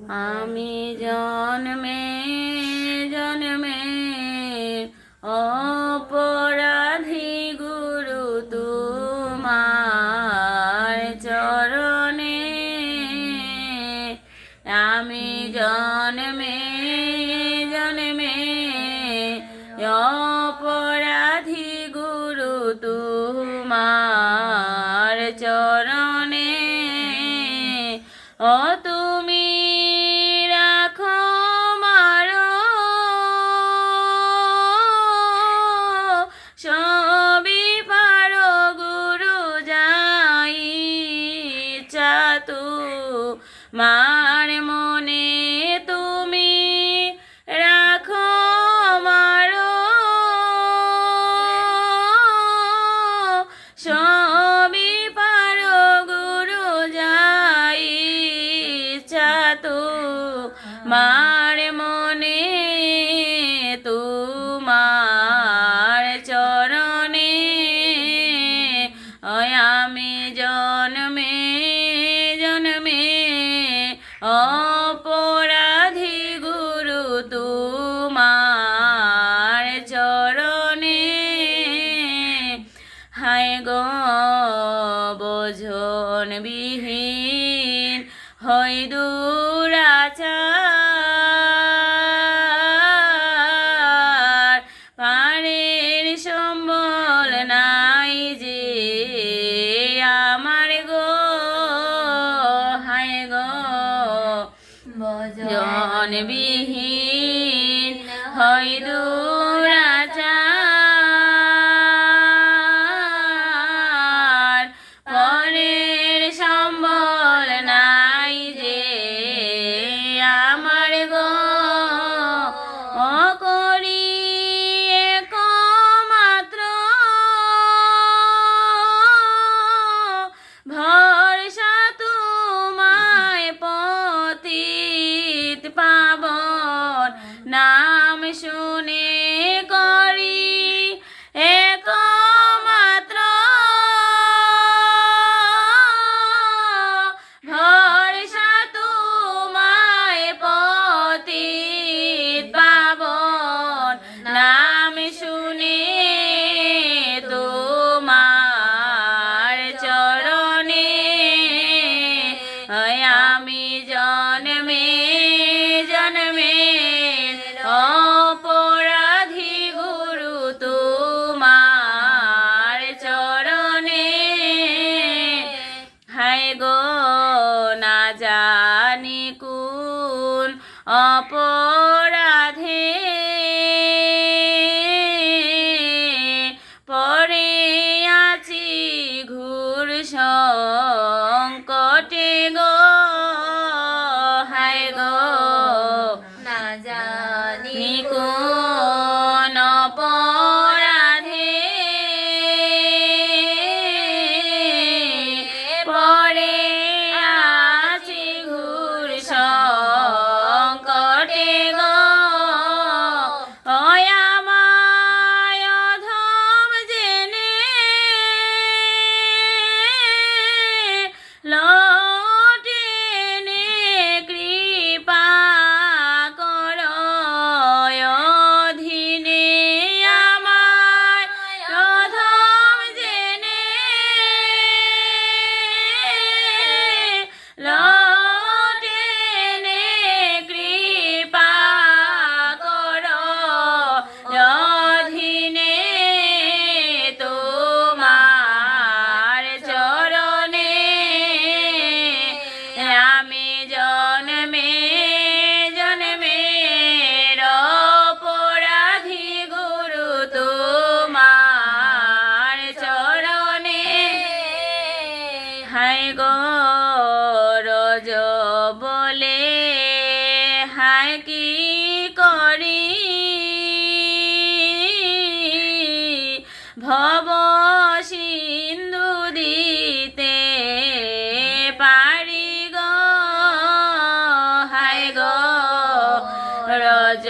আমি জন্মে জন্মে অপরাধী গুরু তোমার চরণে। আমি জন্মে জন্মে অপরাধী গুরু তোমার চরণে। ও তুমি রাখো মারো সবই পারো গুরু যাই চাতু মার মনে তুমি রাখো মারো সবই পারো গুরু যাই চাতু মার মনে তোমার চরণে। আমি জন্মে জন্মে অপরাধী গুরু তোমার চরণে। হায় গো বোঝন বিহীন হয় দুরাচার, পারের সম্বল নাই যে আমার গো। হায় গো বোঝন বিহীন হয় দুরাচার, পরের সম্বল নাই যে আমার গো। অকরি একমাত্র ভরসা তোমায় পতিত পাবন নাম শুনে করি একমাত্র ভরসা তোমায় পতিত পাবন নাম শুনে তোমার চরণে। আমি জন্মে জন্মে অপরাধী গুরু তোমার চরণে। হায় গো না জানি কোন অপরাধে পরে আছি ঘোর সংকটে গো। হায় গো না জানি কোন অপরাধে পরে আছি ঘোর সংকটে গো। আমায় অধম জেনে লটেনে কৃপা করো অধীনে। আমায় অধম জেনে লটেনে কৃপা করো অধীনে তোমার চরণে। আমি জন্মে জন্মে অপরাধী গুরু তোমার চরণে। হায় গো রজ বলে হায় কি করি ভব সিন্ধু দিতে পারি গো। হায় গো রজ